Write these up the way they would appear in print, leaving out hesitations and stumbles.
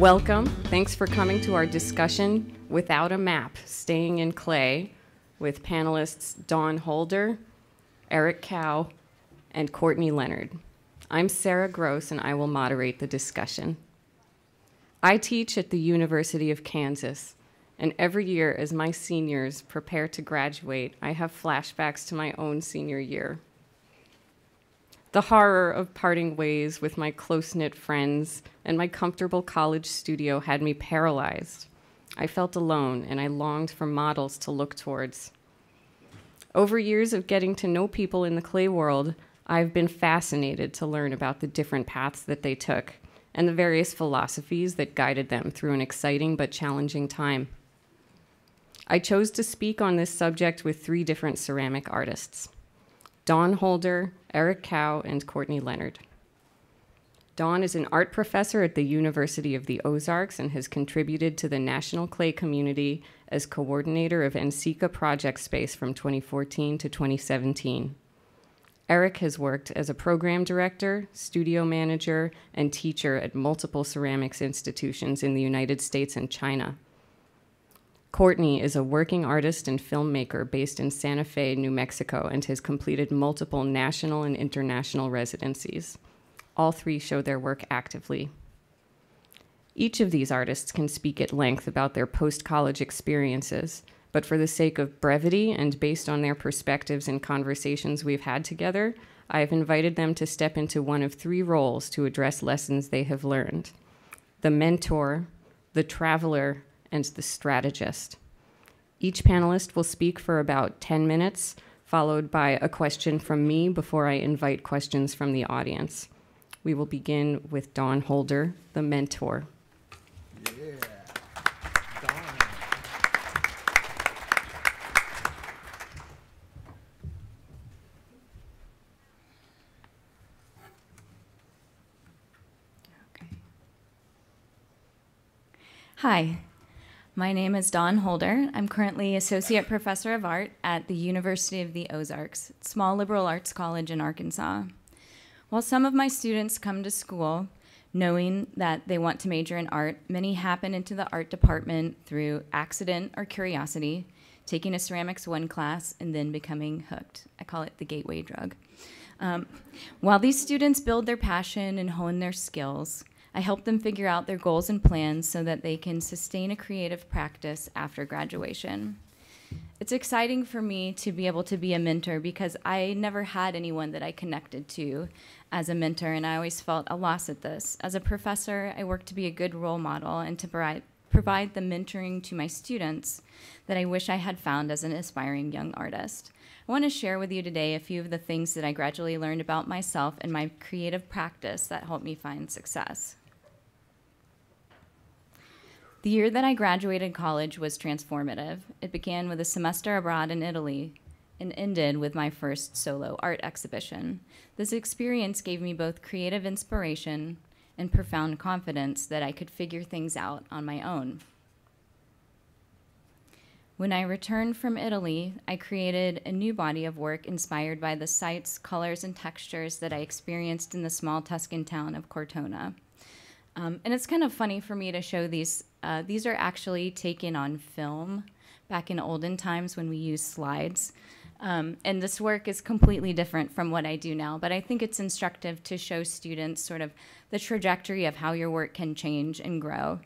Welcome. Thanks for coming to our discussion, Without a Map, Staying in Clay, with panelists Dawn Holder, Eric Cow, and Courtney Leonard. I'm Sarah Gross, and I will moderate the discussion. I teach at the University of Kansas, and every year as my seniors prepare to graduate, I have flashbacks to my own senior year. The horror of parting ways with my close-knit friends and my comfortable college studio had me paralyzed. I felt alone, and I longed for models to look towards. Over years of getting to know people in the clay world, I've been fascinated to learn about the different paths that they took and the various philosophies that guided them through an exciting but challenging time. I chose to speak on this subject with 3 different ceramic artists: Dawn Holder, Eric Cow, and Courtney Leonard. Dawn is an art professor at the University of the Ozarks and has contributed to the national clay community as coordinator of NCCA Project Space from 2014 to 2017. Eric has worked as a program director, studio manager, and teacher at multiple ceramics institutions in the United States and China. Courtney is a working artist and filmmaker based in Santa Fe, New Mexico, and has completed multiple national and international residencies. All 3 show their work actively. Each of these artists can speak at length about their post-college experiences, but for the sake of brevity and based on their perspectives and conversations we've had together, I have invited them to step into one of 3 roles to address lessons they have learned: the mentor, the traveler, and the strategist. Each panelist will speak for about 10 minutes, followed by a question from me before I invite questions from the audience. We will begin with Dawn Holder, the mentor. Yeah. Dawn. Okay. Hi. My name is Dawn Holder. I'm currently Associate Professor of Art at the University of the Ozarks, a small liberal arts college in Arkansas. While some of my students come to school knowing that they want to major in art, many happen into the art department through accident or curiosity, taking a Ceramics 1 class and then becoming hooked. I call it the gateway drug. While these students build their passion and hone their skills, I help them figure out their goals and plans so that they can sustain a creative practice after graduation. It's exciting for me to be able to be a mentor because I never had anyone that I connected to as a mentor, and I always felt a loss at this. As a professor, I work to be a good role model and to provide the mentoring to my students that I wish I had found as an aspiring young artist. I want to share with you today a few of the things that I gradually learned about myself and my creative practice that helped me find success. The year that I graduated college was transformative. It began with a semester abroad in Italy and ended with my first solo art exhibition. This experience gave me both creative inspiration and profound confidence that I could figure things out on my own. When I returned from Italy, I created a new body of work inspired by the sights, colors, and textures that I experienced in the small Tuscan town of Cortona. And it's kind of funny for me to show these. These are actually taken on film back in olden times when we used slides. And this work is completely different from what I do now, but I think it's instructive to show students sort of the trajectory of how your work can change and grow.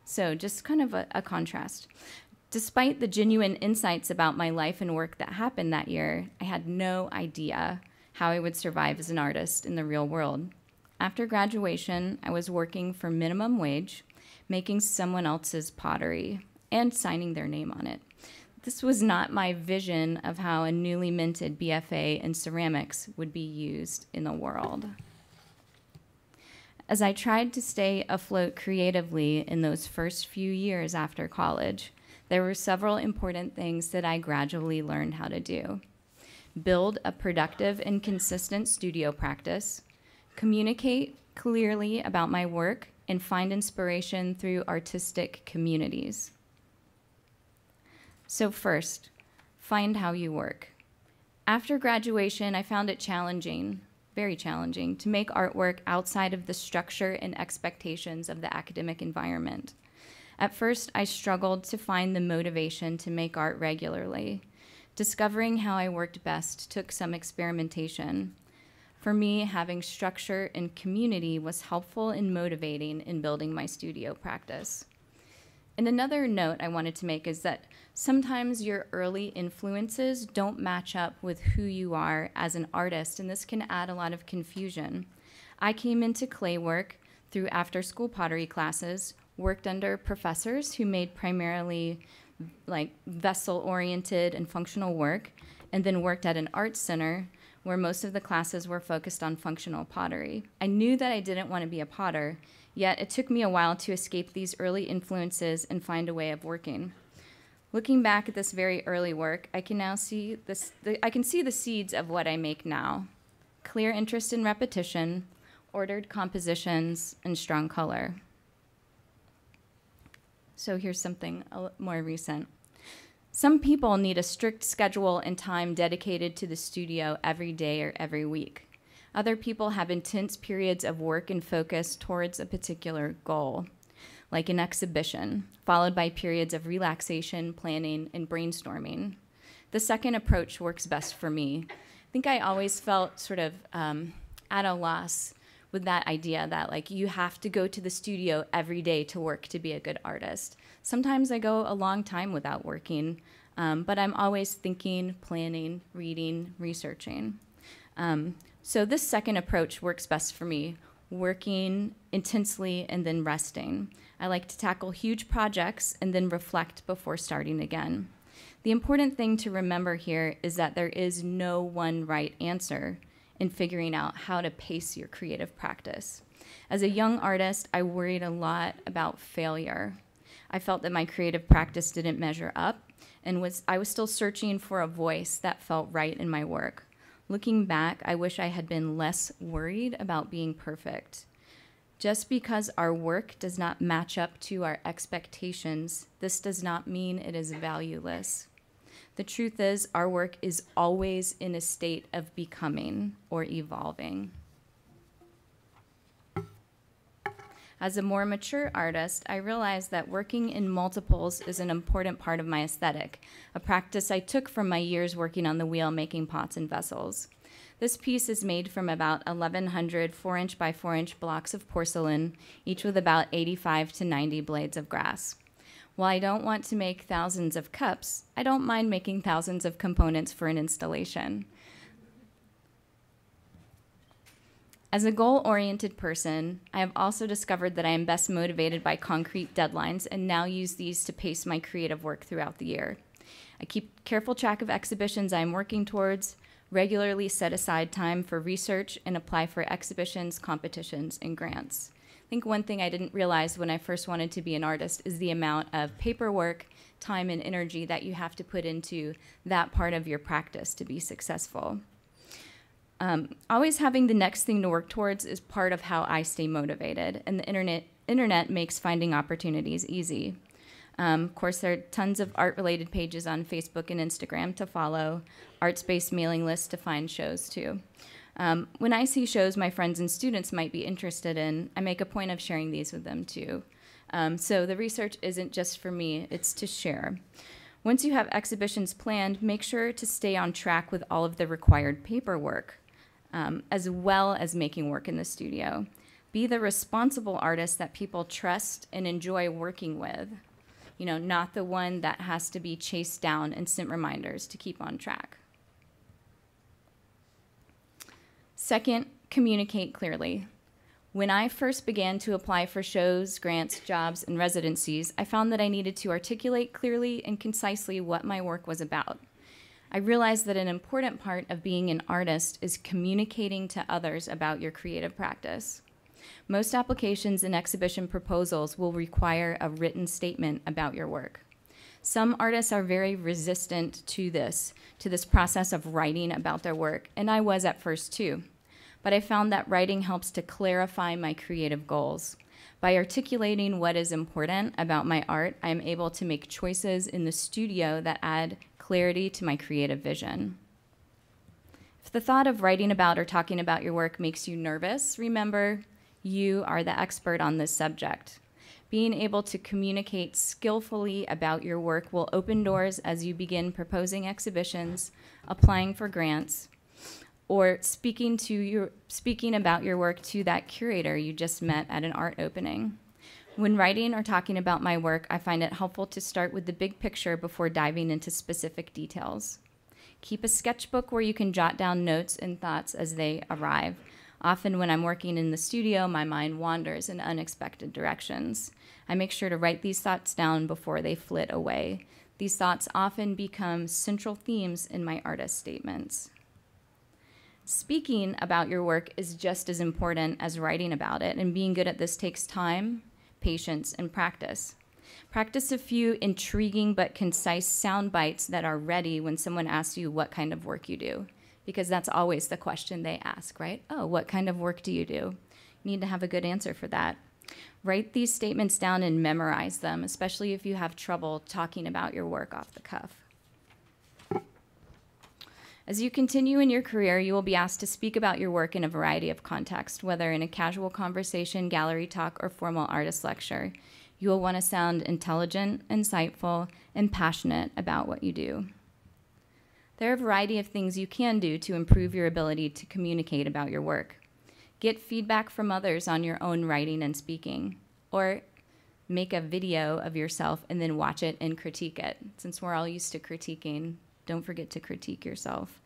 So just kind of a contrast. Despite the genuine insights about my life and work that happened that year, I had no idea how I would survive as an artist in the real world. After graduation, I was working for minimum wage, making someone else's pottery and signing their name on it. This was not my vision of how a newly minted BFA in ceramics would be used in the world. As I tried to stay afloat creatively in those first few years after college, there were several important things that I gradually learned how to do. Build a productive and consistent studio practice, communicate clearly about my work, and find inspiration through artistic communities. So first, find how you work. After graduation, I found it challenging, very challenging, to make artwork outside of the structure and expectations of the academic environment. At first, I struggled to find the motivation to make art regularly. Discovering how I worked best took some experimentation. For me, having structure and community was helpful and motivating in building my studio practice. And another note I wanted to make is that sometimes your early influences don't match up with who you are as an artist, and this can add a lot of confusion. I came into clay work through after-school pottery classes, worked under professors who made primarily like vessel-oriented and functional work, and then worked at an art center where most of the classes were focused on functional pottery. I knew that I didn't want to be a potter, yet it took me a while to escape these early influences and find a way of working. Looking back at this very early work, I can now see the seeds of what I make now. Clear interest in repetition, ordered compositions, and strong color. So here's something more recent. Some people need a strict schedule and time dedicated to the studio every day or every week. Other people have intense periods of work and focus towards a particular goal, like an exhibition, followed by periods of relaxation, planning, and brainstorming. The second approach works best for me. I think I always felt sort of at a loss with that idea that like you have to go to the studio every day to work to be a good artist. Sometimes I go a long time without working, but I'm always thinking, planning, reading, researching. So this second approach works best for me, working intensely and then resting. I like to tackle huge projects and then reflect before starting again. The important thing to remember here is that there is no one right answer in figuring out how to pace your creative practice. As a young artist, I worried a lot about failure. I felt that my creative practice didn't measure up, and I was still searching for a voice that felt right in my work. Looking back, I wish I had been less worried about being perfect. Just because our work does not match up to our expectations, this does not mean it is valueless. The truth is, our work is always in a state of becoming or evolving. As a more mature artist, I realized that working in multiples is an important part of my aesthetic, a practice I took from my years working on the wheel making pots and vessels. This piece is made from about 1,100 4-inch by 4-inch blocks of porcelain, each with about 85 to 90 blades of grass. While I don't want to make thousands of cups, I don't mind making thousands of components for an installation. As a goal-oriented person, I have also discovered that I am best motivated by concrete deadlines and now use these to pace my creative work throughout the year. I keep careful track of exhibitions I am working towards, regularly set aside time for research, and apply for exhibitions, competitions, and grants. I think one thing I didn't realize when I first wanted to be an artist is the amount of paperwork, time, and energy that you have to put into that part of your practice to be successful. Always having the next thing to work towards is part of how I stay motivated, and the internet makes finding opportunities easy. Of course, there are tons of art-related pages on Facebook and Instagram to follow, ArtSpace mailing lists to find shows too. When I see shows my friends and students might be interested in, I make a point of sharing these with them too. So the research isn't just for me, it's to share. Once you have exhibitions planned, make sure to stay on track with all of the required paperwork, as well as making work in the studio. Be the responsible artist that people trust and enjoy working with. You know, not the one that has to be chased down and sent reminders to keep on track. Second, communicate clearly. When I first began to apply for shows, grants, jobs, and residencies, I found that I needed to articulate clearly and concisely what my work was about. I realized that an important part of being an artist is communicating to others about your creative practice. Most applications and exhibition proposals will require a written statement about your work. Some artists are very resistant to this process of writing about their work, and I was at first too. But I found that writing helps to clarify my creative goals. By articulating what is important about my art, I am able to make choices in the studio that add clarity to my creative vision. If If the thought of writing about or talking about your work makes you nervous, remember, you are the expert on this subject. Being able to communicate skillfully about your work will open doors as you begin proposing exhibitions, applying for grants, or speaking about your work to that curator you just met at an art opening. When writing or talking about my work, I find it helpful to start with the big picture before diving into specific details. Keep a sketchbook where you can jot down notes and thoughts as they arrive. Often when I'm working in the studio, my mind wanders in unexpected directions. I make sure to write these thoughts down before they flit away. These thoughts often become central themes in my artist statements. Speaking about your work is just as important as writing about it, and being good at this takes time, patience, and practice. Practice a few intriguing but concise sound bites that are ready when someone asks you what kind of work you do, because that's always the question they ask, right? Oh, what kind of work do you do? You need to have a good answer for that. Write these statements down and memorize them, especially if you have trouble talking about your work off the cuff. As you continue in your career, you will be asked to speak about your work in a variety of contexts, whether in a casual conversation, gallery talk, or formal artist lecture. You will want to sound intelligent, insightful, and passionate about what you do. There are a variety of things you can do to improve your ability to communicate about your work. Get feedback from others on your own writing and speaking, or make a video of yourself and then watch it and critique it. Since we're all used to critiquing, don't forget to critique yourself.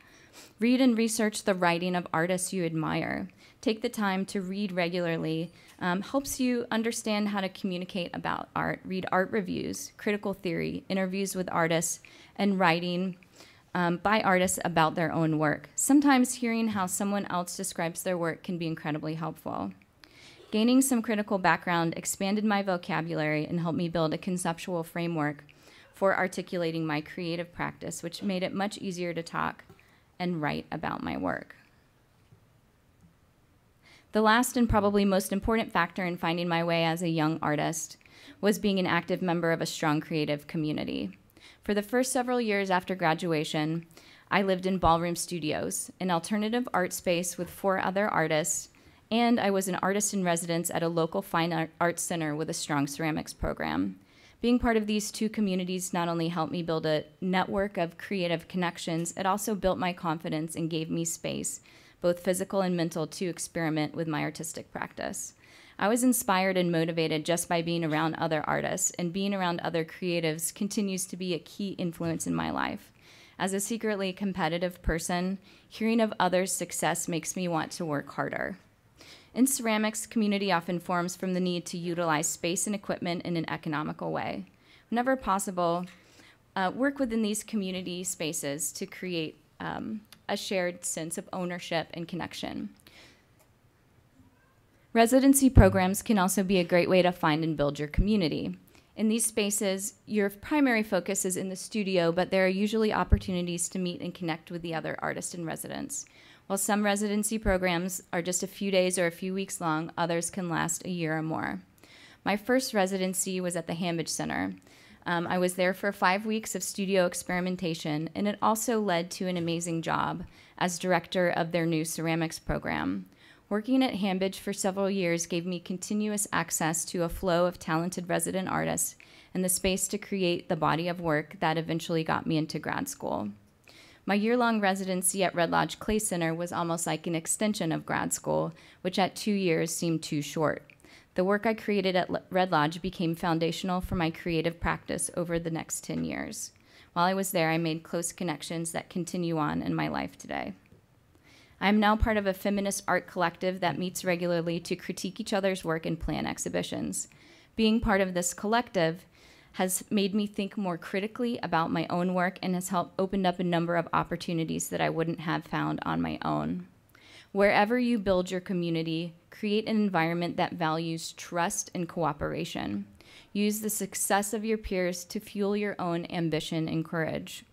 Read and research the writing of artists you admire. Take the time to read regularly. Helps you understand how to communicate about art. Read art reviews, critical theory, interviews with artists, and writing by artists about their own work. Sometimes hearing how someone else describes their work can be incredibly helpful. Gaining some critical background expanded my vocabulary and helped me build a conceptual framework for articulating my creative practice, which made it much easier to talk and write about my work. The last and probably most important factor in finding my way as a young artist was being an active member of a strong creative community. For the first several years after graduation, I lived in Ballroom Studios, an alternative art space with 4 other artists, and I was an artist in residence at a local fine arts center with a strong ceramics program. Being part of these 2 communities not only helped me build a network of creative connections, it also built my confidence and gave me space, both physical and mental, to experiment with my artistic practice. I was inspired and motivated just by being around other artists, and being around other creatives continues to be a key influence in my life. As a secretly competitive person, hearing of others' success makes me want to work harder. In ceramics, community often forms from the need to utilize space and equipment in an economical way. Whenever possible, work within these community spaces to create a shared sense of ownership and connection. Residency programs can also be a great way to find and build your community. In these spaces, your primary focus is in the studio, but there are usually opportunities to meet and connect with the other artists in residence. While some residency programs are just a few days or a few weeks long, others can last a year or more. My first residency was at the Hambidge Center. I was there for 5 weeks of studio experimentation, and it also led to an amazing job as director of their new ceramics program. Working at Hambidge for several years gave me continuous access to a flow of talented resident artists and the space to create the body of work that eventually got me into grad school. My year-long residency at Red Lodge Clay Center was almost like an extension of grad school, which at 2 years seemed too short. The work I created at Red Lodge became foundational for my creative practice over the next 10 years. While I was there, I made close connections that continue on in my life today. I am now part of a feminist art collective that meets regularly to critique each other's work and plan exhibitions. Being part of this collective has made me think more critically about my own work and has helped open up a number of opportunities that I wouldn't have found on my own. Wherever you build your community, create an environment that values trust and cooperation. Use the success of your peers to fuel your own ambition and courage.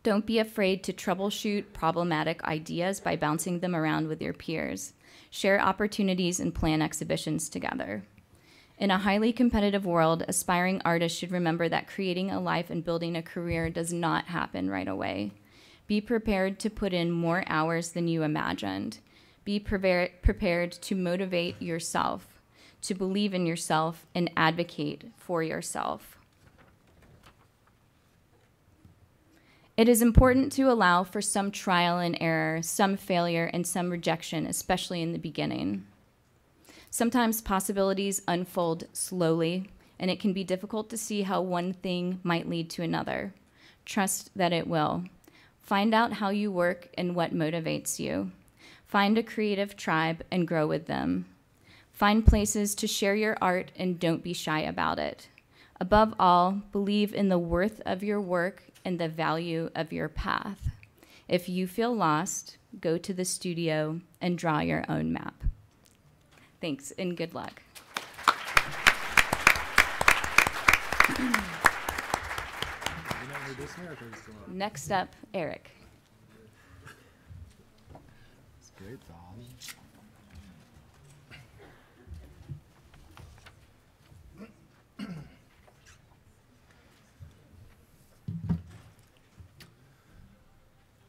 Don't be afraid to troubleshoot problematic ideas by bouncing them around with your peers. Share opportunities and plan exhibitions together. In a highly competitive world, aspiring artists should remember that creating a life and building a career does not happen right away. Be prepared to put in more hours than you imagined. Be prepared to motivate yourself, to believe in yourself, and advocate for yourself. It is important to allow for some trial and error, some failure, and some rejection, especially in the beginning. Sometimes possibilities unfold slowly, and it can be difficult to see how one thing might lead to another. Trust that it will. Find out how you work and what motivates you. Find a creative tribe and grow with them. Find places to share your art and don't be shy about it. Above all, believe in the worth of your work and the value of your path. If you feel lost, go to the studio and draw your own map. Thanks and good luck. Next up, Eric. That's great, Don.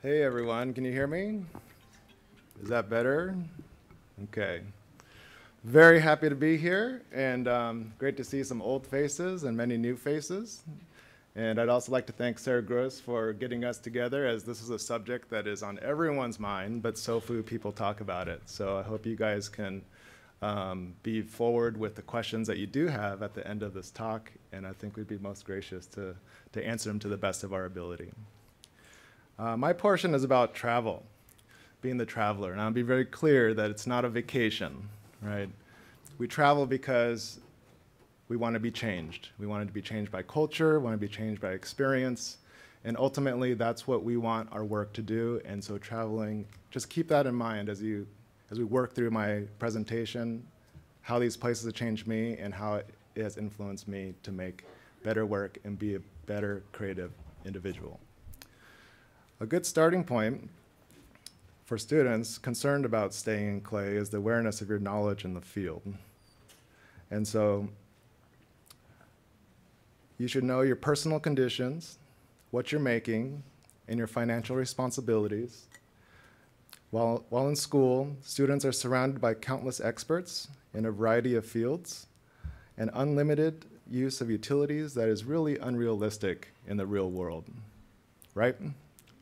Hey everyone, can you hear me? Is that better? Okay. Very happy to be here, and great to see some old faces and many new faces. And I'd also like to thank Sarah Gross for getting us together, as this is a subject that is on everyone's mind, but so few people talk about it. So I hope you guys can be forward with the questions that you do have at the end of this talk, and I think we'd be most gracious to answer them to the best of our ability. My portion is about travel, being the traveler, and I'll be very clear that it's not a vacation, right? We travel because we want to be changed. We want it to be changed by culture, we want to be changed by experience, and ultimately that's what we want our work to do. And so traveling, just keep that in mind as we work through my presentation, how these places have changed me and how it has influenced me to make better work and be a better creative individual. A good starting point for students concerned about staying in Clay is the awareness of your knowledge in the field. And so you should know your personal conditions, what you're making, and your financial responsibilities. While in school, students are surrounded by countless experts in a variety of fields and unlimited use of utilities that is really unrealistic in the real world, right?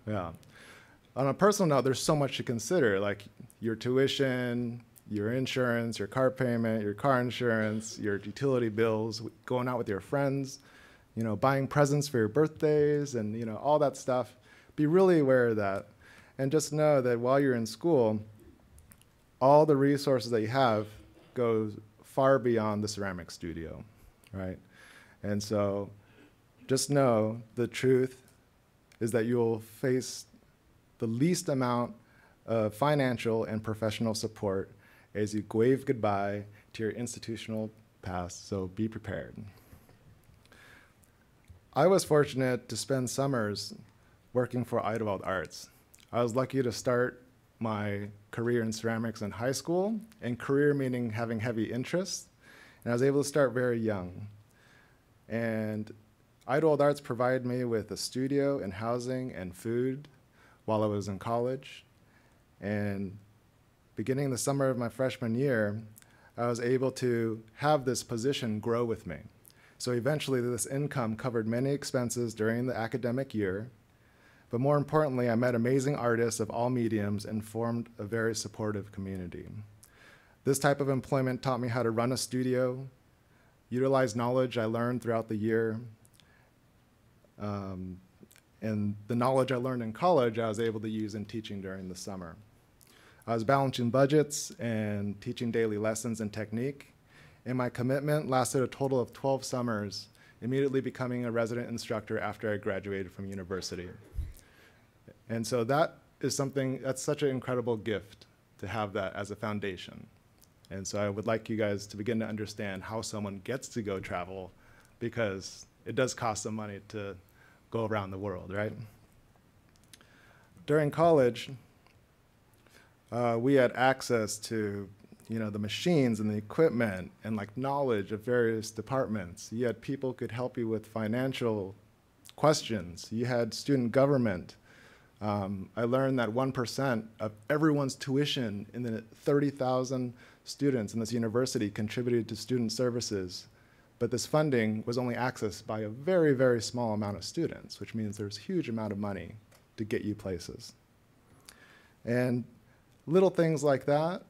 Yeah. On a personal note, there's so much to consider, like your tuition, your insurance, your car payment, your car insurance, your utility bills, going out with your friends, buying presents for your birthdays, and all that stuff. Be really aware of that. And just know that while you're in school, all the resources that you have goes far beyond the ceramic studio, right? And so just know the truth is that you'll face the least amount of financial and professional support as you wave goodbye to your institutional past, so be prepared. I was fortunate to spend summers working for Untitled Arts. I was lucky to start my career in ceramics in high school, and career meaning having heavy interests, and I was able to start very young. And Untitled Arts provided me with a studio and housing and food while I was in college. And beginning the summer of my freshman year, I was able to have this position grow with me. So eventually this income covered many expenses during the academic year, but more importantly, I met amazing artists of all mediums and formed a very supportive community. This type of employment taught me how to run a studio, utilize knowledge I learned throughout the year, and the knowledge I learned in college I was able to use in teaching during the summer. I was balancing budgets and teaching daily lessons and technique, and my commitment lasted a total of 12 summers, immediately becoming a resident instructor after I graduated from university. And so that is something, that's such an incredible gift to have that as a foundation. And so I would like you guys to begin to understand how someone gets to go travel, because it does cost some money to go around the world, right? During college, we had access to the machines and the equipment and knowledge of various departments. You had people who could help you with financial questions. You had student government. I learned that 1% of everyone's tuition in the 30,000 students in this university contributed to student services, but this funding was only accessed by a very, very small amount of students, which means there's a huge amount of money to get you places. And little things like that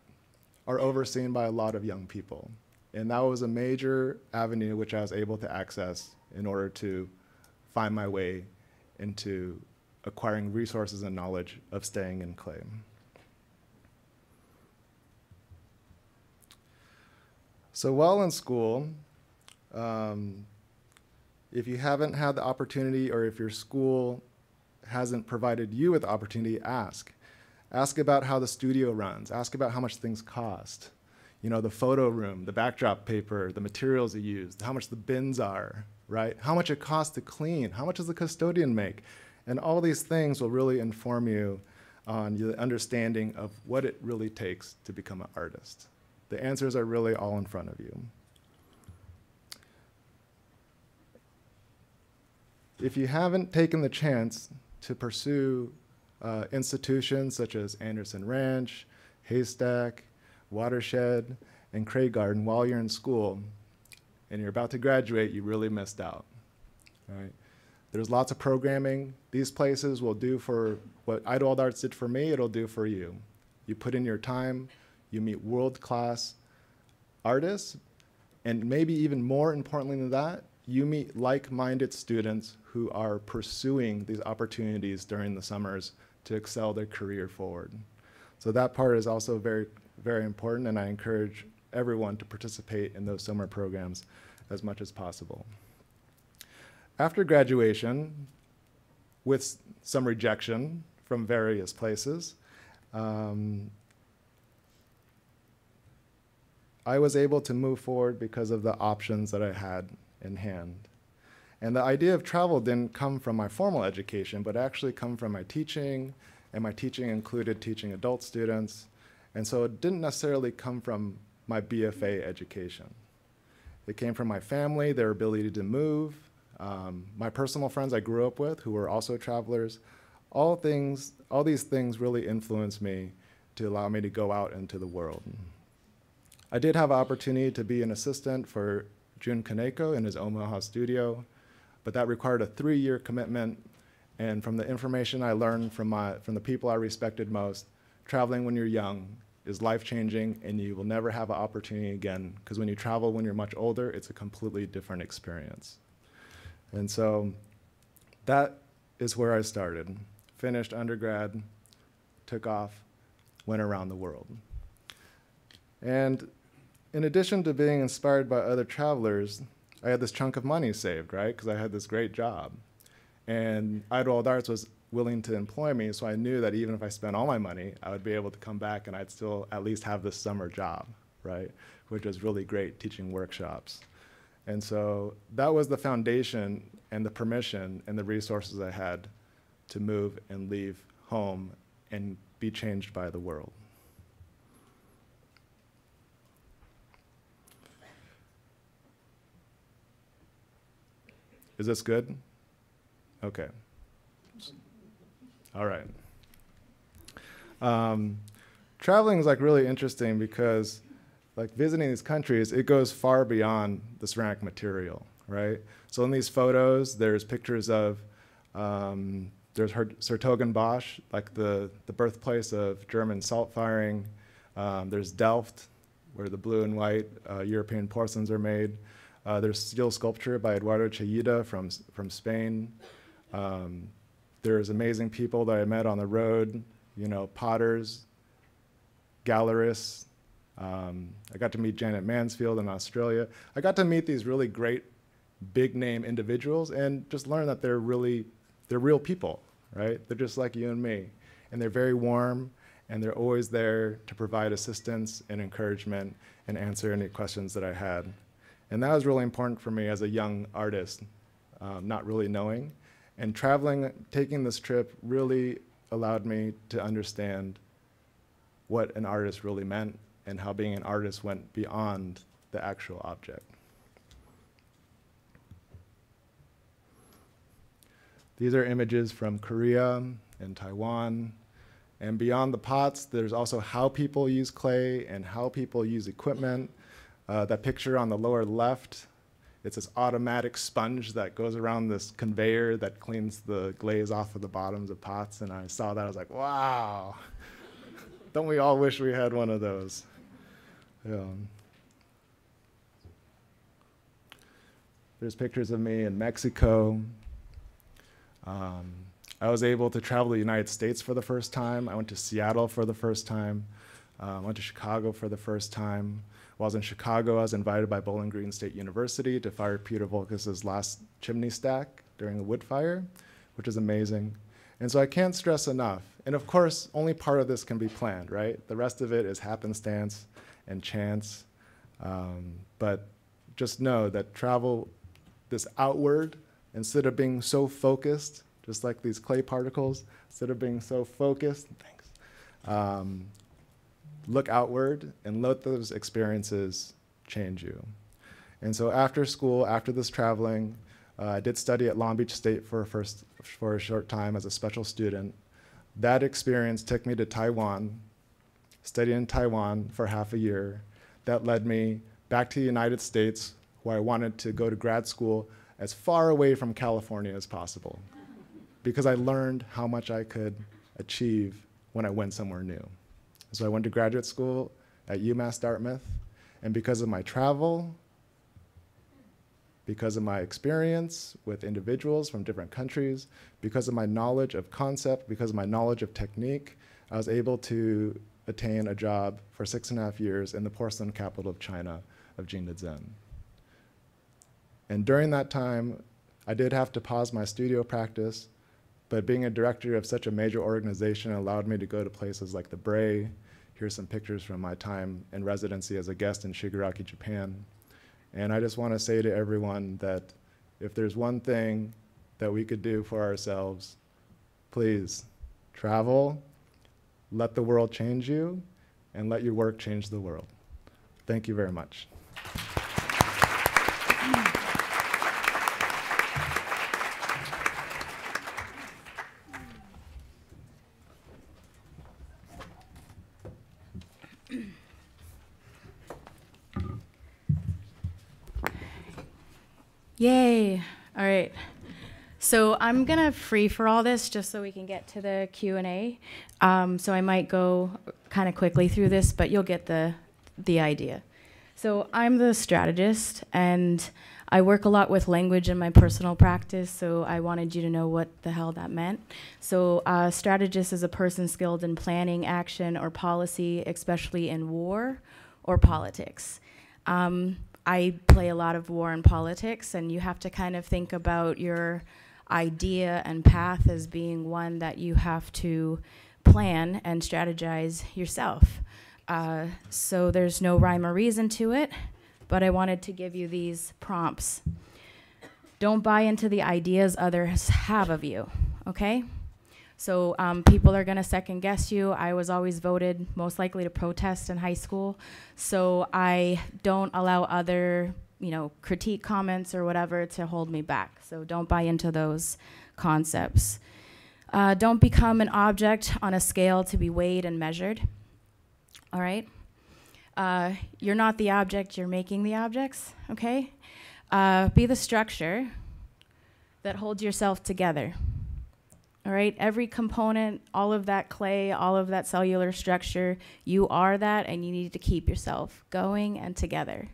are overseen by a lot of young people. And that was a major avenue which I was able to access in order to find my way into acquiring resources and knowledge of staying in Clay. So while in school, if you haven't had the opportunity, or if your school hasn't provided you with the opportunity, ask. Ask about how the studio runs. Ask about how much things cost. You know, the photo room, the backdrop paper, the materials you use, how much the bins are, right? How much it costs to clean, how much does the custodian make? And all these things will really inform you on the understanding of what it really takes to become an artist. The answers are really all in front of you. If you haven't taken the chance to pursue institutions such as Anderson Ranch, Haystack, Watershed, and Cray Garden while you're in school, and you're about to graduate, you really missed out, right? There's lots of programming. These places will do for what Untitled Arts did for me, it'll do for you. You put in your time, you meet world-class artists, and maybe even more importantly than that, you meet like-minded students who are pursuing these opportunities during the summers to excel their career forward. So that part is also very, very important, and I encourage everyone to participate in those summer programs as much as possible. After graduation, with some rejection from various places, I was able to move forward because of the options that I had in hand. And the idea of travel didn't come from my formal education, but actually come from my teaching, and my teaching included teaching adult students. And so it didn't necessarily come from my BFA education. It came from my family, their ability to move, my personal friends I grew up with who were also travelers. All these things really influenced me to allow me to go out into the world. I did have an opportunity to be an assistant for Jun Kaneko in his Omaha studio, but that required a 3-year commitment. And from the information I learned from the people I respected most, traveling when you're young is life-changing, and you will never have an opportunity again, because when you travel when you're much older, it's a completely different experience. And so that is where I started. Finished undergrad, took off, went around the world. And in addition to being inspired by other travelers, I had this chunk of money saved, right? Because I had this great job. And Untitled Arts was willing to employ me, so I knew that even if I spent all my money, I would be able to come back and I'd still at least have this summer job, right? Which was really great, teaching workshops. And so that was the foundation and the permission and the resources I had to move and leave home and be changed by the world. Is this good? Okay. All right. Traveling is like really interesting because like visiting these countries, it goes far beyond the ceramic material, right? So in these photos, there's pictures of, there's Hertogenbosch, like the birthplace of German salt firing. There's Delft, where the blue and white European porcelains are made. There's steel sculpture by Eduardo Chillida from Spain. There's amazing people that I met on the road, you know, potters, gallerists. I got to meet Janet Mansfield in Australia. I got to meet these really great big name individuals and just learn that they're real people, right? They're just like you and me. And they're very warm, and they're always there to provide assistance and encouragement and answer any questions that I had. And that was really important for me as a young artist, not really knowing. And traveling, taking this trip really allowed me to understand what an artist really meant and how being an artist went beyond the actual object. These are images from Korea in Taiwan. And beyond the pots, there's also how people use clay and how people use equipment. That picture on the lower left, it's this automatic sponge that goes around this conveyor that cleans the glaze off of the bottoms of pots. And I saw that, I was like, wow. Don't we all wish we had one of those? Yeah. There's pictures of me in Mexico. I was able to travel to the United States for the first time. I went to Seattle for the first time. Went to Chicago for the first time. While I was in Chicago, I was invited by Bowling Green State University to fire Peter Volkus's last chimney stack during a wood fire, which is amazing. And so I can't stress enough. And of course, only part of this can be planned, right? The rest of it is happenstance and chance. But just know that travel this outward, instead of being so focused, just like these clay particles, instead of being so focused, look outward and let those experiences change you. And so after school, after this traveling, I did study at Long Beach State for a short time as a special student. That experience took me to Taiwan, studied in Taiwan for half a year. That led me back to the United States, where I wanted to go to grad school as far away from California as possible, because I learned how much I could achieve when I went somewhere new. So I went to graduate school at UMass Dartmouth, and because of my travel, because of my experience with individuals from different countries, because of my knowledge of concept, because of my knowledge of technique, I was able to attain a job for 6.5 years in the porcelain capital of China, of Jingdezhen. And during that time, I did have to pause my studio practice, but being a director of such a major organization allowed me to go to places like the Bray. Here's some pictures from my time in residency as a guest in Shigaraki, Japan. And I just want to say to everyone that if there's one thing that we could do for ourselves, please travel, let the world change you, and let your work change the world. Thank you very much. Yay. All right. So I'm going to free for all this just so we can get to the Q&A. So I might go kind of quickly through this, but you'll get the idea. So I'm the strategist, and I work a lot with language in my personal practice, so I wanted you to know what the hell that meant. So a strategist is a person skilled in planning, action, or policy, especially in war or politics. I play a lot of war and politics, and you have to kind of think about your idea and path as being one that you have to plan and strategize yourself. So there's no rhyme or reason to it, but I wanted to give you these prompts. Don't buy into the ideas others have of you, okay? So people are gonna second guess you. I was always voted most likely to protest in high school, so I don't allow other, critique comments or whatever to hold me back. So don't buy into those concepts. Don't become an object on a scale to be weighed and measured, all right? You're not the object, you're making the objects, okay? Be the structure that holds yourself together. All right, every component, all of that clay, all of that cellular structure, you are that, and you need to keep yourself going and together.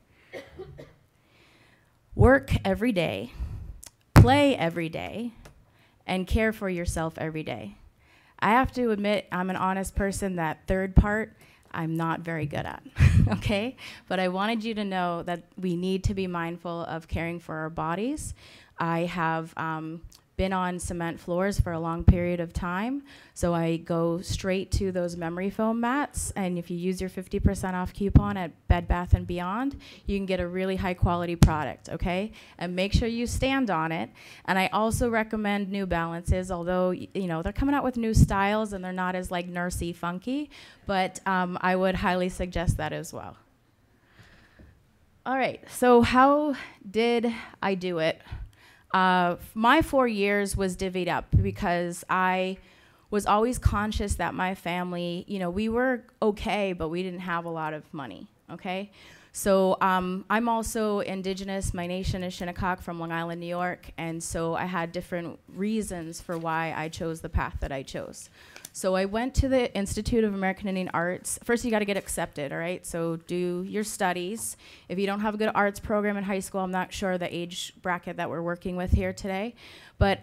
Work every day, play every day, and care for yourself every day. I have to admit, I'm an honest person. That third part, I'm not very good at, okay? But I wanted you to know that we need to be mindful of caring for our bodies. I have been on cement floors for a long period of time, so I go straight to those memory foam mats, and if you use your 50% off coupon at Bed Bath & Beyond, you can get a really high quality product, okay? And make sure you stand on it. And I also recommend New Balances, although they're coming out with new styles and they're not as like nursey funky, but I would highly suggest that as well. All right, so how did I do it? My 4 years was divvied up because I was always conscious that my family, you know, we were okay, but we didn't have a lot of money, okay? So I'm also indigenous. My nation is Shinnecock from Long Island, New York, and so I had different reasons for why I chose the path that I chose. So I went to the Institute of American Indian Arts. First, you got to get accepted, all right? So do your studies. If you don't have a good arts program in high school, I'm not sure the age bracket that we're working with here today, but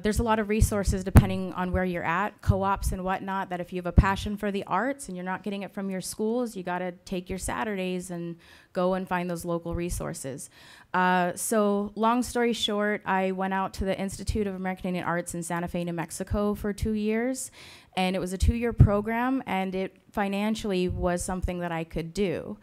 there's a lot of resources depending on where you're at, co-ops and whatnot, that if you have a passion for the arts and you're not getting it from your schools, you gotta take your Saturdays and go and find those local resources. So long story short, I went out to the Institute of American Indian Arts in Santa Fe, New Mexico for 2 years, and it was a 2-year program, and it financially was something that I could do.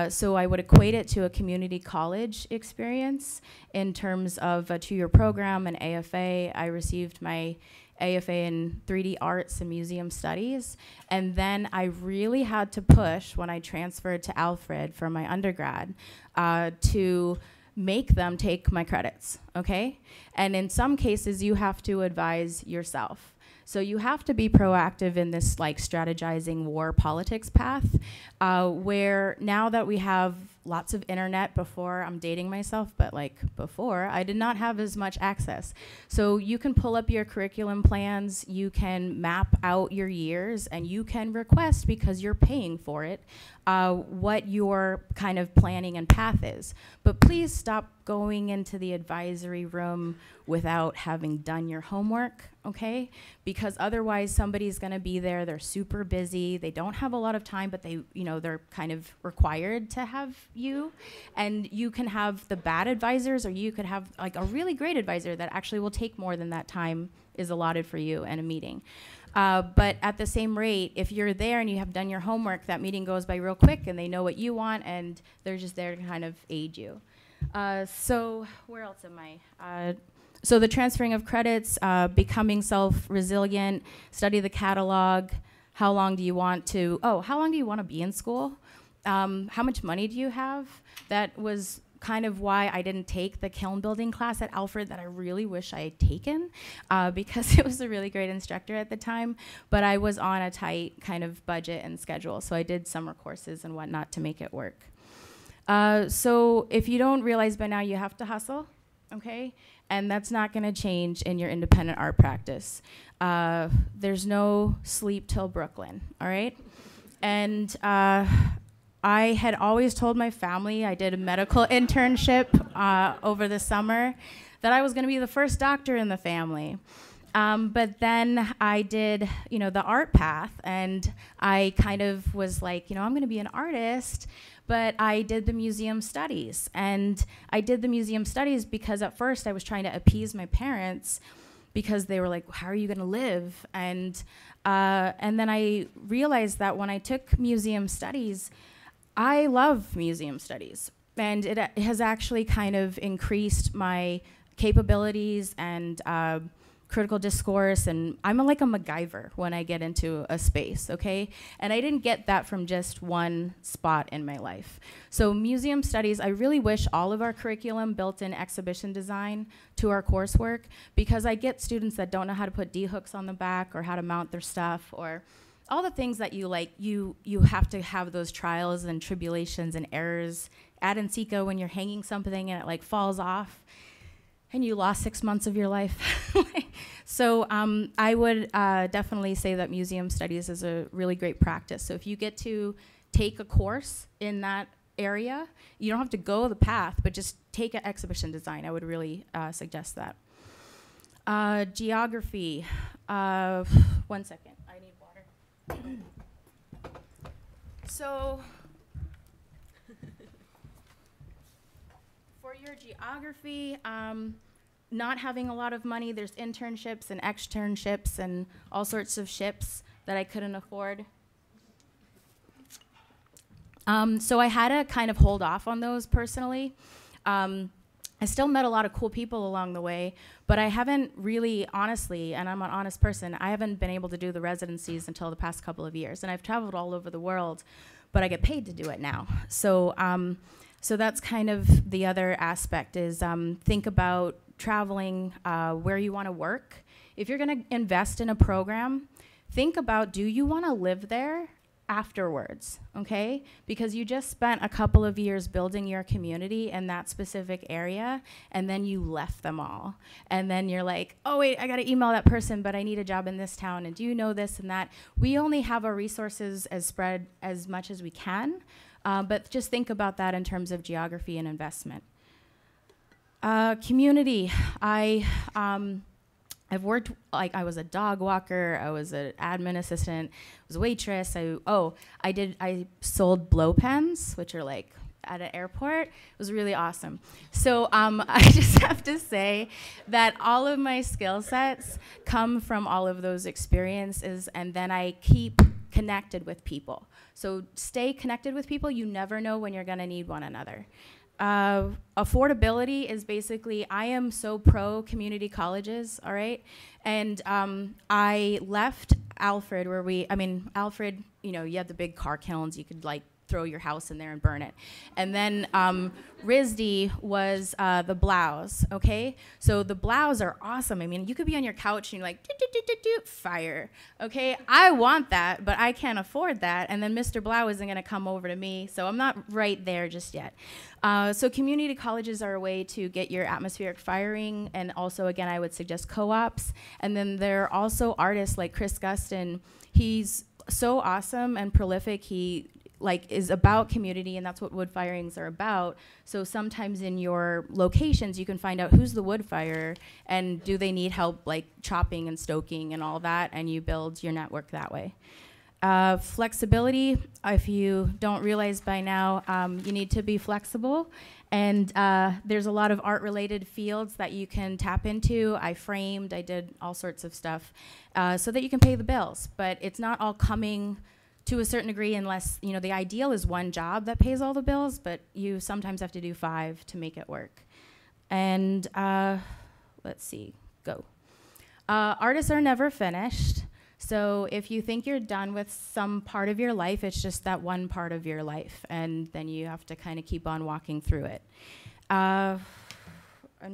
So I would equate it to a community college experience in terms of a 2-year program, an AFA. I received my AFA in 3D arts and museum studies. And then I really had to push when I transferred to Alfred for my undergrad to make them take my credits, okay? And in some cases, you have to advise yourself. So you have to be proactive in this like strategizing war politics path, where now that we have lots of internet, before, I'm dating myself, but like before, I did not have as much access. So you can pull up your curriculum plans, you can map out your years, and you can request, because you're paying for it, what your kind of planning and path is. But please stop going into the advisory room without having done your homework, okay? Because otherwise somebody's gonna be there, they're super busy, they don't have a lot of time, but they, you know, they're kind of required to have you. And you can have the bad advisors, or you could have like a really great advisor that actually will take more than that time is allotted for you in a meeting. But at the same rate, if you're there and you have done your homework, that meeting goes by real quick and they know what you want and they're just there to kind of aid you. So where else am I? So the transferring of credits, becoming self-resilient, study the catalog, how long do you want to be in school? How much money do you have? That was kind of why I didn't take the kiln building class at Alfred that I really wish I had taken, because it was a really great instructor at the time, but I was on a tight kind of budget and schedule, so I did summer courses and whatnot to make it work. So if you don't realize by now, you have to hustle, okay? And that's not gonna change in your independent art practice. There's no sleep till Brooklyn, all right? And I had always told my family, I did a medical internship over the summer, that I was gonna be the first doctor in the family. But then I did, you know, the art path, and I kind of was like, you know, I'm gonna be an artist, but I did the museum studies. And I did the museum studies because at first I was trying to appease my parents, because they were like, how are you gonna live? And then I realized that when I took museum studies, I love museum studies, and it has actually kind of increased my capabilities and critical discourse, and I'm like a MacGyver when I get into a space, okay? And I didn't get that from just one spot in my life. So museum studies, I really wish all of our curriculum built in exhibition design to our coursework, because I get students that don't know how to put D-hooks on the back or how to mount their stuff, or all the things that you like, you have to have those trials and tribulations and errors. Ad and Seco, when you're hanging something and it like falls off and you lost 6 months of your life. So I would definitely say that museum studies is a really great practice. So if you get to take a course in that area, you don't have to go the path, but just take an exhibition design. I would really suggest that. Geography, 1 second. So, for your geography, not having a lot of money, there's internships and externships and all sorts of ships that I couldn't afford. So I had to kind of hold off on those personally. I still met a lot of cool people along the way, but I haven't really, honestly, and I'm an honest person, I haven't been able to do the residencies until the past couple of years. And I've traveled all over the world, but I get paid to do it now. So, so that's kind of the other aspect is think about traveling where you want to work if you're going to invest in a program, think about, do you want to live there afterwards, okay? Because you just spent a couple of years building your community in that specific area, and then you left them all. And then you're like, oh wait, I gotta email that person, but I need a job in this town, and do you know this and that? We only have our resources as spread as much as we can, but just think about that in terms of geography and investment. Community, I've worked, like, I was a dog walker, I was an admin assistant, I was a waitress. I sold blow pens, which are like at an airport. It was really awesome. So I just have to say that all of my skill sets come from all of those experiences, and then I keep connected with people. So stay connected with people. You never know when you're gonna need one another. Affordability is basically, I am so pro community colleges, all right? And I left Alfred, Alfred, you have the big car kilns, you could like throw your house in there and burn it. And then RISD was the blouse, okay? So the blouse are awesome. I mean, you could be on your couch and you're like, fire, okay? I want that, but I can't afford that. And then Mr. Blau isn't gonna come over to me, so I'm not right there just yet. So community colleges are a way to get your atmospheric firing, and also, again, I would suggest co-ops. And then there are also artists like Chris Gustin. He's so awesome and prolific. He is about community, and that's what wood firings are about. So sometimes in your locations, you can find out who's the wood firer and do they need help like chopping and stoking and all that, and you build your network that way. Flexibility, if you don't realize by now, you need to be flexible. And there's a lot of art-related fields that you can tap into. I framed, I did all sorts of stuff so that you can pay the bills. But it's not all coming to a certain degree unless, the ideal is one job that pays all the bills, but you sometimes have to do 5 to make it work. And let's see, go. Artists are never finished. So if you think you're done with some part of your life, it's just that one part of your life, and then you have to kind of keep on walking through it. I'm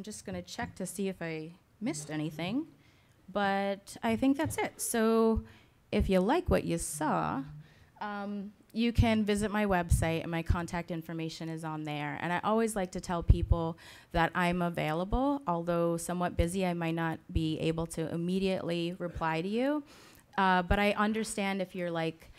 just gonna check to see if I missed anything, but I think that's it. So if you like what you saw, you can visit my website, and my contact information is on there. And I always like to tell people that I'm available. Although somewhat busy, I might not be able to immediately reply to you. But I understand if you're like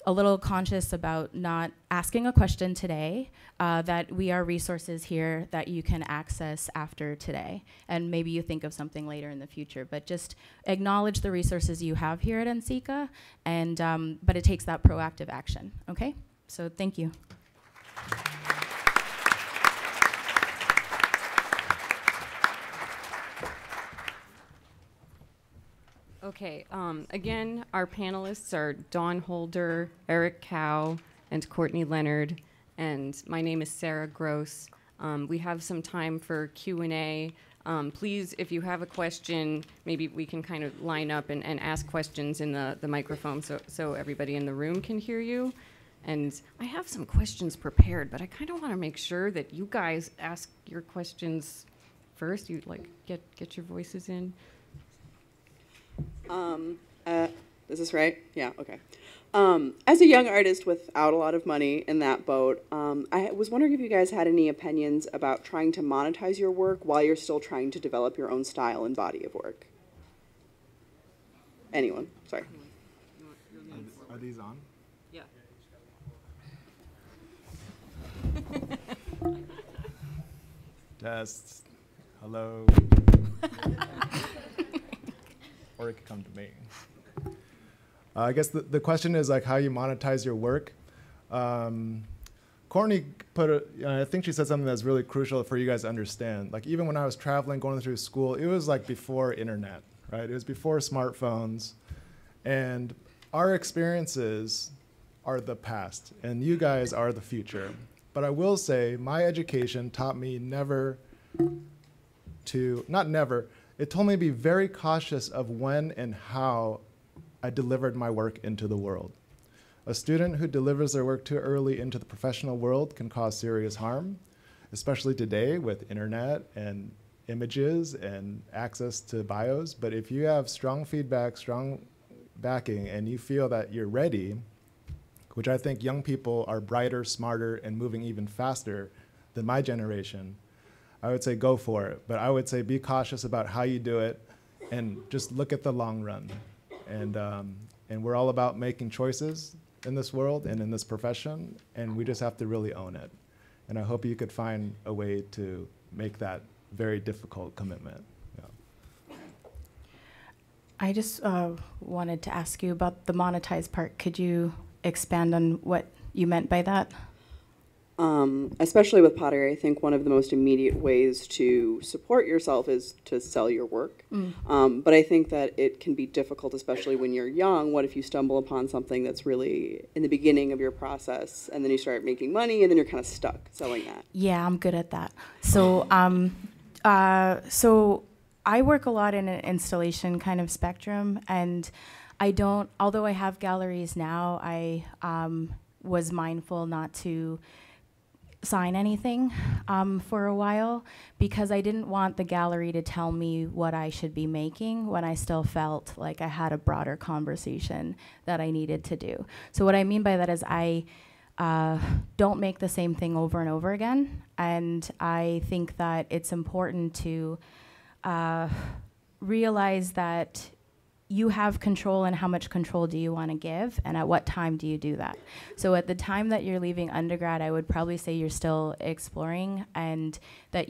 a little conscious about not asking a question today, that we are resources here that you can access after today. And maybe you think of something later in the future, but just acknowledge the resources you have here at NCECA, and, but it takes that proactive action, okay? So thank you. Okay, again, our panelists are Dawn Holder, Eric Cow, and Courtney Leonard, and my name is Sarah Gross. We have some time for Q&A. Please, if you have a question, maybe we can kind of line up and ask questions in the microphone so everybody in the room can hear you. And I have some questions prepared, but I kind of want to make sure that you guys ask your questions first. You get your voices in. Is this right? Yeah, okay. As a young artist without a lot of money in that boat, I was wondering if you guys had any opinions about trying to monetize your work while you're still trying to develop your own style and body of work. Anyone? Sorry. Are these on? Yeah. Test. Hello. Or it could come to me. I guess the question is like how you monetize your work. Courtney I think she said something that's really crucial for you guys to understand. Like even when I was traveling, going through school, it was like before internet, right? It was before smartphones. And our experiences are the past, and you guys are the future. But I will say my education taught me it told me to be very cautious of when and how I delivered my work into the world. A student who delivers their work too early into the professional world can cause serious harm, especially today with internet and images and access to bios, but if you have strong feedback, strong backing, and you feel that you're ready, which I think young people are brighter, smarter, and moving even faster than my generation, I would say go for it. But I would say be cautious about how you do it and just look at the long run. And we're all about making choices in this world and in this profession, and we just have to really own it. And I hope you could find a way to make that very difficult commitment. Yeah. I just wanted to ask you about the monetize part. Could you expand on what you meant by that? Especially with pottery, I think one of the most immediate ways to support yourself is to sell your work. But I think that it can be difficult, especially when you're young. What if you stumble upon something that's really in the beginning of your process, and then you start making money, and then you're kind of stuck selling that? Yeah, I'm good at that. So, so I work a lot in an installation kind of spectrum, and I don't, although I have galleries now, I was mindful not to sign anything for a while, because I didn't want the gallery to tell me what I should be making when I still felt like I had a broader conversation that I needed to do. So what I mean by that is I don't make the same thing over and over again, and I think that it's important to realize that you have control, and how much control do you want to give, and at what time do you do that? So at the time that you're leaving undergrad, I would probably say you're still exploring, and that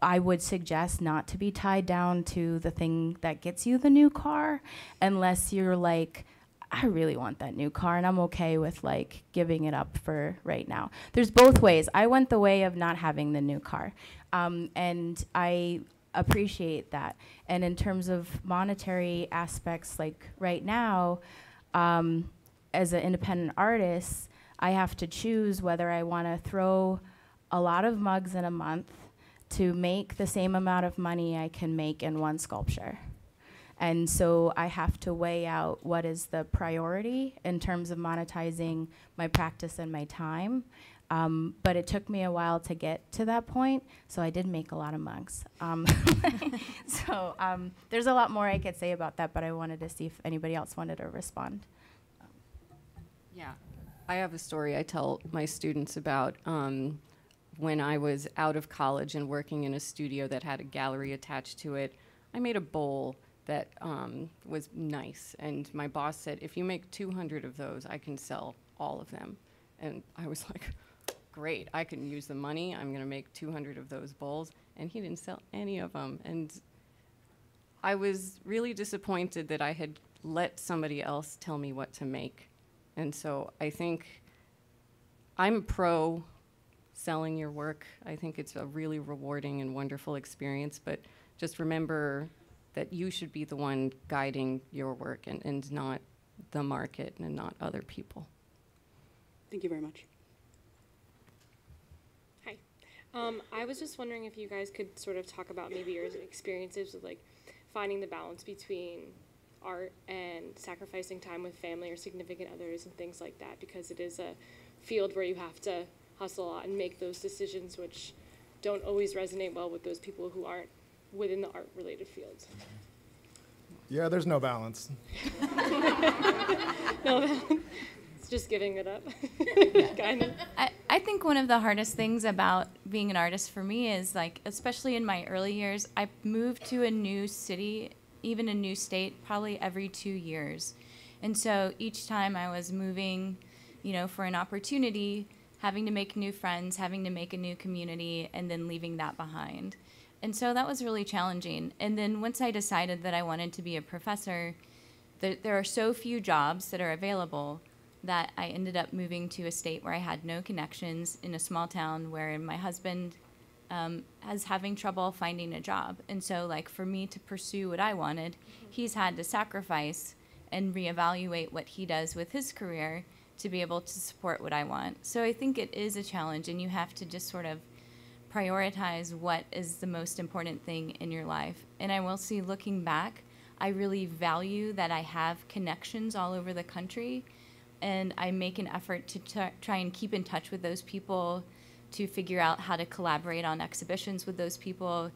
I would suggest not to be tied down to the thing that gets you the new car, unless you're like, I really want that new car, and I'm okay with like giving it up for right now. There's both ways. I went the way of not having the new car, and I appreciate that. And in terms of monetary aspects, like right now, as an independent artist, I have to choose whether I want to throw a lot of mugs in a month to make the same amount of money I can make in one sculpture. And so I have to weigh out what is the priority in terms of monetizing my practice and my time. But it took me a while to get to that point, so I did make a lot of mugs. So there's a lot more I could say about that, but I wanted to see if anybody else wanted to respond. Yeah, I have a story I tell my students about when I was out of college and working in a studio that had a gallery attached to it. I made a bowl that was nice, and my boss said, if you make 200 of those, I can sell all of them. And I was like, great, I can use the money. I'm going to make 200 of those bowls. And he didn't sell any of them. And I was really disappointed that I had let somebody else tell me what to make. And so I think I'm pro selling your work. I think it's a really rewarding and wonderful experience. But just remember that you should be the one guiding your work, and not the market and not other people. Thank you very much. Hi. I was just wondering if you guys could sort of talk about maybe your experiences with like finding the balance between art and sacrificing time with family or significant others and things like that, because it is a field where you have to hustle a lot and make those decisions which don't always resonate well with those people who aren't within the art-related fields. Yeah, there's no balance. No, it's just giving it up, kind of. I think one of the hardest things about being an artist for me is, like, especially in my early years, I moved to a new city, even a new state, probably every 2 years. And so each time I was moving, you know, for an opportunity, having to make new friends, having to make a new community, and then leaving that behind. And so that was really challenging. And then once I decided that I wanted to be a professor, there are so few jobs that are available that I ended up moving to a state where I had no connections, in a small town where my husband is having trouble finding a job. And so, like, for me to pursue what I wanted, he's had to sacrifice and reevaluate what he does with his career to be able to support what I want. So I think it is a challenge, and you have to just sort of prioritize what is the most important thing in your life. And I will see, looking back, I really value that I have connections all over the country, and I make an effort to try and keep in touch with those people, to figure out how to collaborate on exhibitions with those people.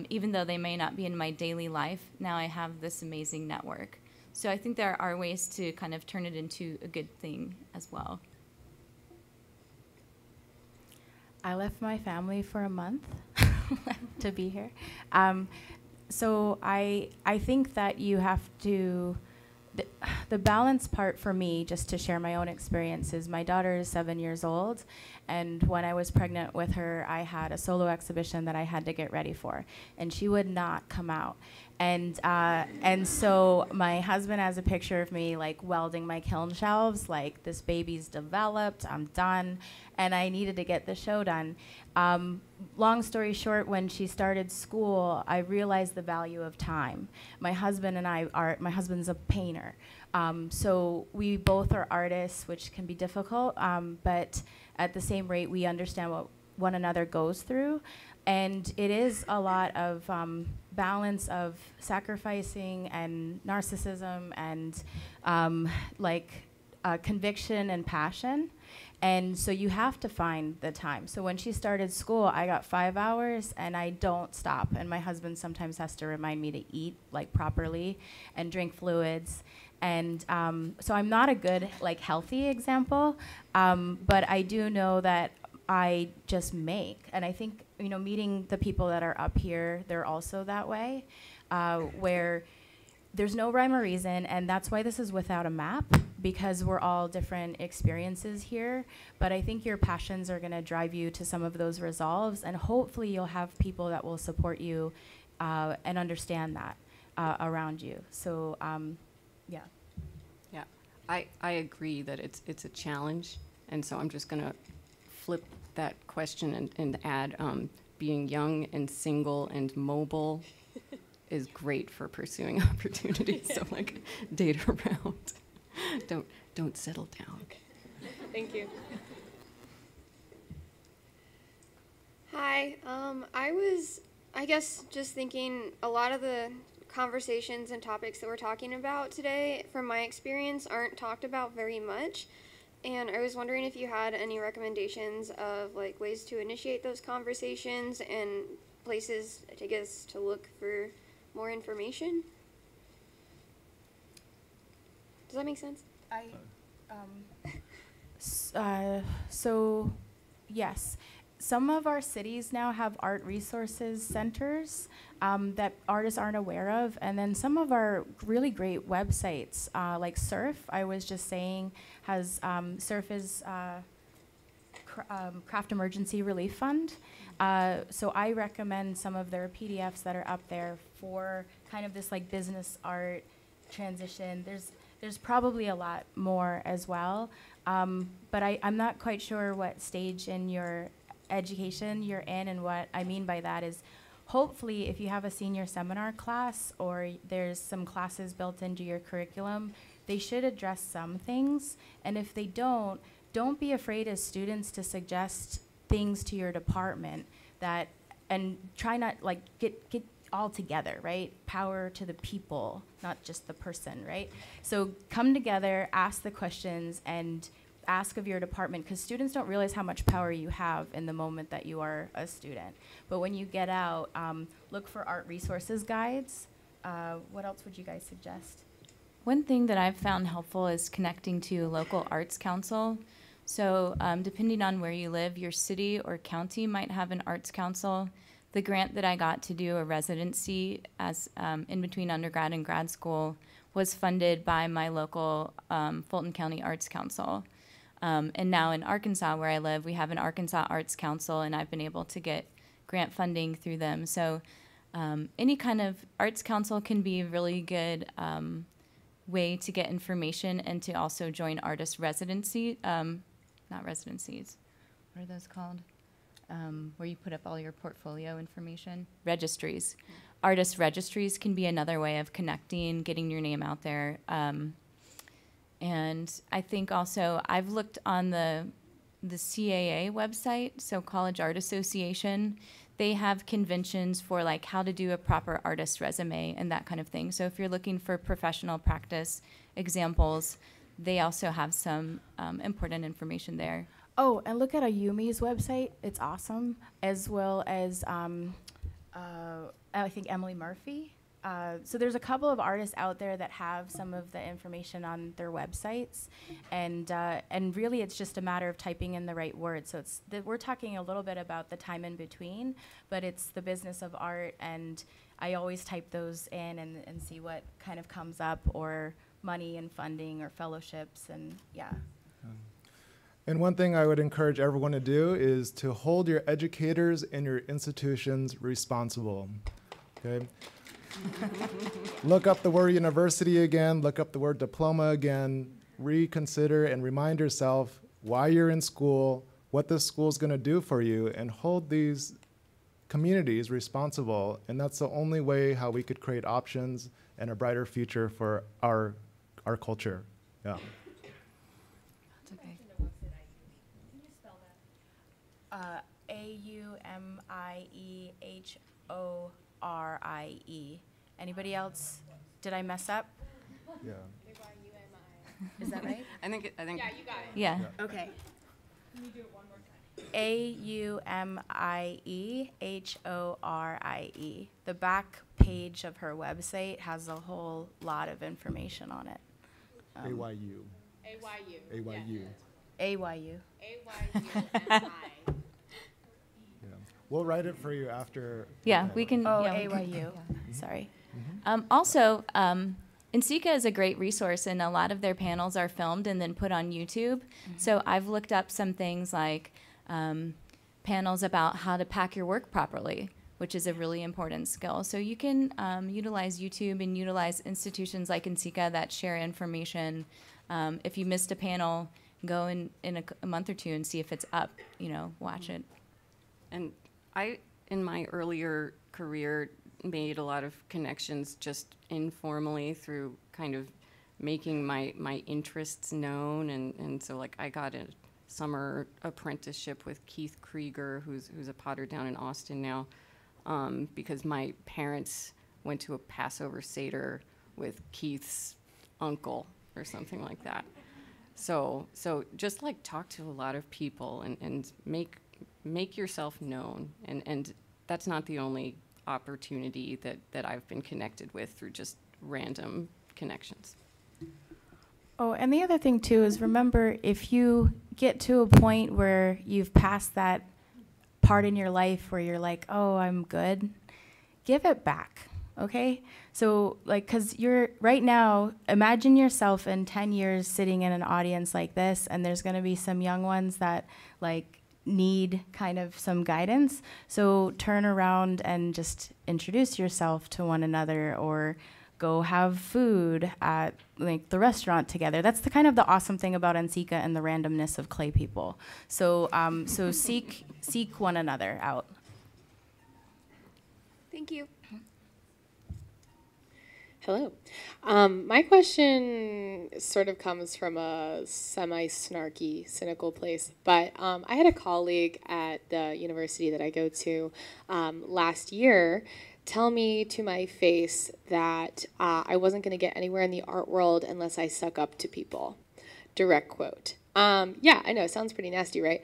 Even though they may not be in my daily life, now I have this amazing network. So I think there are ways to kind of turn it into a good thing as well. I left my family for a month to be here. So I think that you have to, the balance part for me, just to share my own experiences, my daughter is 7 years old, and when I was pregnant with her, I had a solo exhibition that I had to get ready for, and she would not come out. And so my husband has a picture of me like welding my kiln shelves, like this baby's developed, I'm done, and I needed to get the show done. Long story short, when she started school, I realized the value of time. My husband and I are, my husband's a painter. So we both are artists, which can be difficult, but at the same rate, we understand what one another goes through. And it is a lot of balance of sacrificing and narcissism and conviction and passion. And so you have to find the time. So when she started school, I got 5 hours and I don't stop. And my husband sometimes has to remind me to eat like properly and drink fluids. And so I'm not a good healthy example, but I do know that I just make. And I think, meeting the people that are up here, they're also that way, where there's no rhyme or reason, and that's why this is without a map, because we're all different experiences here. But I think your passions are gonna drive you to some of those resolves, and hopefully you'll have people that will support you and understand that around you. So, yeah. Yeah, I agree that it's a challenge, and so I'm just gonna flip that question and add being young and single and mobile is great for pursuing opportunities. So date around. Don't settle down. Okay. Thank you. Hi. I was, I guess, just thinking a lot of the conversations and topics that we're talking about today, from my experience, aren't talked about very much. And I was wondering if you had any recommendations of ways to initiate those conversations and places, I guess, to look for more information. Does that make sense? So, yes. Some of our cities now have art resources centers that artists aren't aware of. And then some of our really great websites, like SURF, I was just saying, has SURF is Craft Emergency Relief Fund. So I recommend some of their PDFs that are up there for kind of this business art transition. There's probably a lot more as well. But I'm not quite sure what stage in your education you're in, and what I mean by that is hopefully if you have a senior seminar class or there's some classes built into your curriculum, they should address some things. And if they don't be afraid as students to suggest things to your department that, and try not get all together, right? Power to the people, not just the person, right? So come together, ask the questions, and ask of your department, because students don't realize how much power you have in the moment that you are a student. But when you get out, look for art resources guides. What else would you guys suggest? One thing that I've found helpful is connecting to a local arts council. So depending on where you live, your city or county might have an arts council. The grant that I got to do a residency as in between undergrad and grad school was funded by my local Fulton County Arts Council. And now in Arkansas, where I live, we have an Arkansas Arts Council, and I've been able to get grant funding through them. So any kind of arts council can be a really good way to get information and to also join artist residency, not residencies, what are those called? Where you put up all your portfolio information, registries. Artist registries can be another way of connecting, getting your name out there. And I think also I've looked on the CAA website, so College Art Association. They have conventions for how to do a proper artist resume and that kind of thing. So if you're looking for professional practice examples, they also have some important information there. Oh, and look at Ayumi's website. It's awesome, as well as I think Emily Murphy. So there's a couple of artists out there that have some of the information on their websites, and really it's just a matter of typing in the right words. So we're talking a little bit about the time in between, but it's the business of art, and I always type those in and see what kind of comes up, or money and funding or fellowships, and yeah. And one thing I would encourage everyone to do is to hold your educators and your institutions responsible. Okay? Look up the word university again, look up the word diploma again, reconsider and remind yourself why you're in school, what this school is going to do for you, and hold these communities responsible. And that's the only way how we could create options and a brighter future for our culture. Yeah. That's okay. Aumiehorie. Anybody else? Did I mess up? Yeah. Is that right? I think. Yeah, you got it. Yeah. Okay. Can you do it one more time? Aumiehorie. The back page of her website has a whole lot of information on it. AYU. AYU. AYU. AYU. AYUMI. Yeah. We'll write it for you after. Yeah, we can. Oh, yeah, we can- AYU. Sorry. Also, NCECA is a great resource, and a lot of their panels are filmed and then put on YouTube. So I've looked up some things like panels about how to pack your work properly, which is a really important skill. So you can utilize YouTube and utilize institutions like NCECA that share information. If you missed a panel, go in a month or two and see if it's up, watch it. And I, in my earlier career, made a lot of connections just informally through kind of making my interests known. And so, like, I got a summer apprenticeship with Keith Krieger, who's a potter down in Austin now, because my parents went to a Passover Seder with Keith's uncle or something like that. So just, like, talk to a lot of people and make yourself known. And that's not the only opportunity that I've been connected with through just random connections. Oh, and the other thing too is, remember, if you get to a point where you've passed that part in your life where you're like, oh, I'm good, give it back, okay? So, like, because you're right now, imagine yourself in 10 years sitting in an audience like this, and there's going to be some young ones that, like, need kind of some guidance. So turn around and just introduce yourself to one another, or go have food at, like, the restaurant together. That's the kind of the awesome thing about NCECA and the randomness of clay people. So so seek one another out. Thank you. Hello. My question sort of comes from a semi-snarky, cynical place, but I had a colleague at the university that I go to last year tell me to my face that I wasn't going to get anywhere in the art world unless I suck up to people. Direct quote. Yeah, I know, it sounds pretty nasty, right?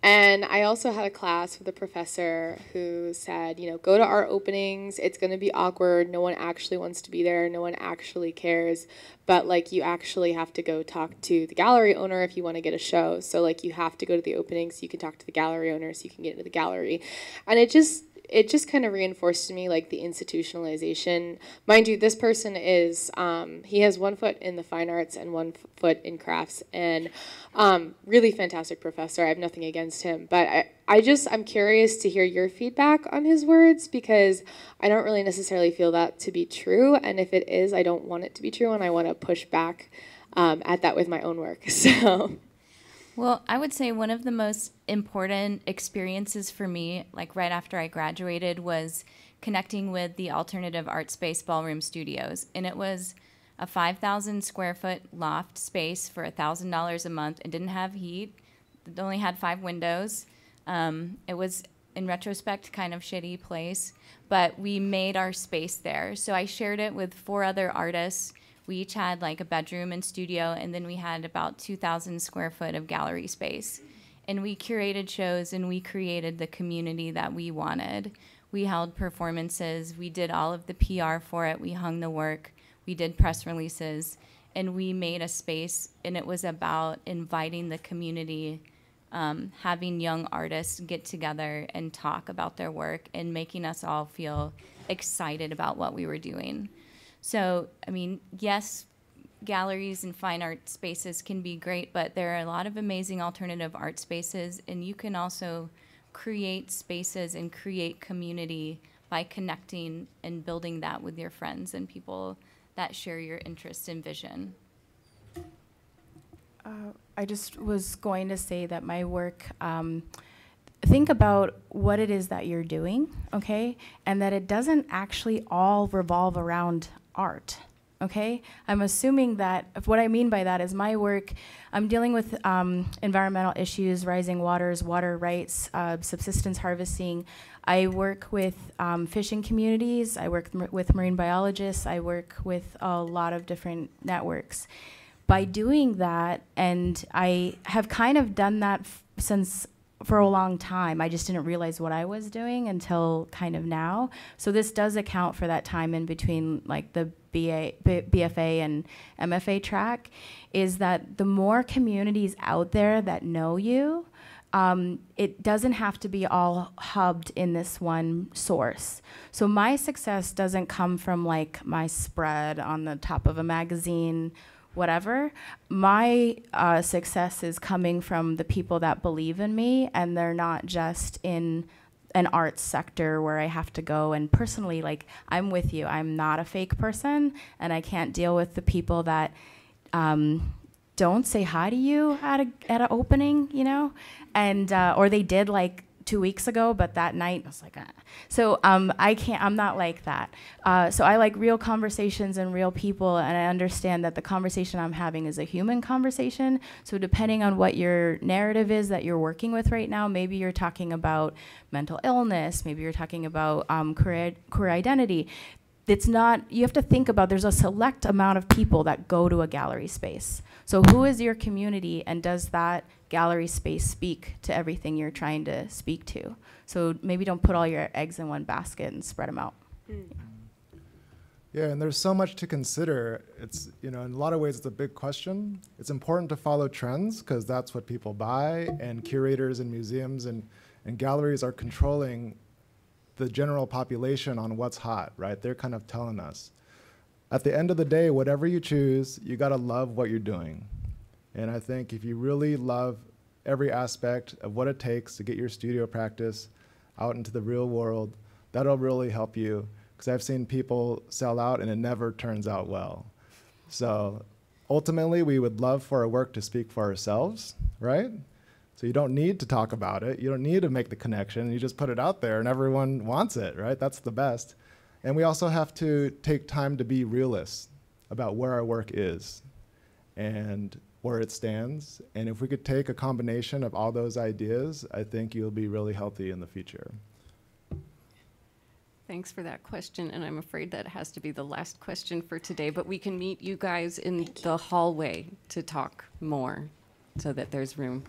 And I also had a class with a professor who said, go to art openings. It's going to be awkward. No one actually wants to be there. No one actually cares. But, like, you actually have to go talk to the gallery owner if you want to get a show. So, like, you have to go to the opening so you can talk to the gallery owner so you can get into the gallery. And it just kind of reinforced to me, like, the institutionalization. Mind you, this person is, he has 1 foot in the fine arts and 1 foot in crafts, and really fantastic professor. I have nothing against him, but I'm curious to hear your feedback on his words, because I don't really necessarily feel that to be true, and if it is, I don't want it to be true, and I want to push back at that with my own work, so... Well, I would say one of the most important experiences for me, like right after I graduated, was connecting with the Alternative Art Space Ballroom Studios. And it was a 5,000 square foot loft space for $1,000 a month. It didn't have heat. It only had 5 windows. It was, in retrospect, kind of shitty place, but we made our space there. So I shared it with 4 other artists. We each had, like, a bedroom and studio, and then we had about 2,000 square foot of gallery space. And we curated shows, and we created the community that we wanted. We held performances. We did all of the PR for it. We hung the work. We did press releases. And we made a space, and it was about inviting the community, having young artists get together and talk about their work and making us all feel excited about what we were doing. So, I mean, yes, galleries and fine art spaces can be great, but there are a lot of amazing alternative art spaces, and you can also create spaces and create community by connecting and building that with your friends and people that share your interests and vision. I just was going to say that my work, think about what it is that you're doing, okay? And that it doesn't actually all revolve around art, okay? I'm assuming that, what I mean by that is my work, I'm dealing with environmental issues, rising waters, water rights, subsistence harvesting. I work with fishing communities, I work with marine biologists, I work with a lot of different networks. By doing that, and I have kind of done that for a long time, I just didn't realize what I was doing until kind of now. So this does account for that time in between like the BFA and MFA track, is that the more communities out there that know you, it doesn't have to be all hubbed in this one source. So my success doesn't come from like my spread on the top of a magazine, whatever. My success is coming from the people that believe in me, and they're not just in an arts sector where I have to go and personally, like, I'm with you. I'm not a fake person, and I can't deal with the people that don't say hi to you at an opening, you know, and or they did like 2 weeks ago, but that night I was like, ah. So I'm not like that. So I like real conversations and real people, and I understand that the conversation I'm having is a human conversation. So depending on what your narrative is that you're working with right now, maybe you're talking about mental illness, maybe you're talking about queer identity. It's not, you have to think about, there's a select amount of people that go to a gallery space. So who is your community, and does that gallery space speak to everything you're trying to speak to? So maybe don't put all your eggs in one basket and spread them out. Yeah, and there's so much to consider. It's, you know, in a lot of ways it's a big question. It's important to follow trends because that's what people buy, and curators and museums and galleries are controlling the general population on what's hot, right? They're kind of telling us. At the end of the day, whatever you choose, you gotta love what you're doing. And I think if you really love every aspect of what it takes to get your studio practice out into the real world, that'll really help you. Because I've seen people sell out and it never turns out well. So ultimately, we would love for our work to speak for ourselves, right? So you don't need to talk about it. You don't need to make the connection. You just put it out there and everyone wants it, right? That's the best. And we also have to take time to be realists about where our work is and where it stands. And if we could take a combination of all those ideas, I think you'll be really healthy in the future. Thanks for that question, and I'm afraid that has to be the last question for today, but we can meet you guys in the hallway to talk more so that there's room.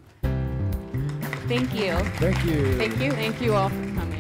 Thank you. Thank you. Thank you. Thank you all for coming.